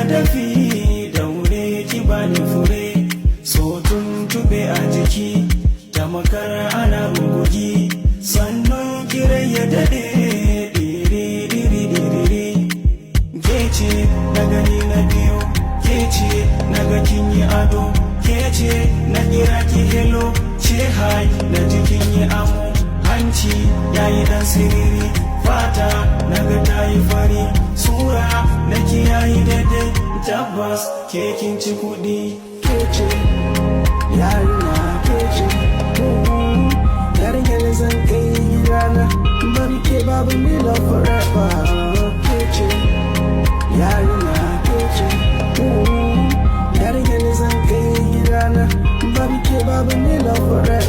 dafi daure ki bani fure, so tuntube a jiki ta makara ana rugugi, sannan kirai ya dade diri kece na gani na biyo, kece na ga kin yi ado, kece na kira ki hello, ce hai na jikin yi amo, hanci yayi dan siriri, fata na ga tayi fari, sura na kiyayi daidai, tabbas kekin ci kudi. Kece yarinya kece yarinya zan kai rana, babu ke babu me love forever. Kece yarinya kece yarinya zan kai rana, babu ke babu me love forever.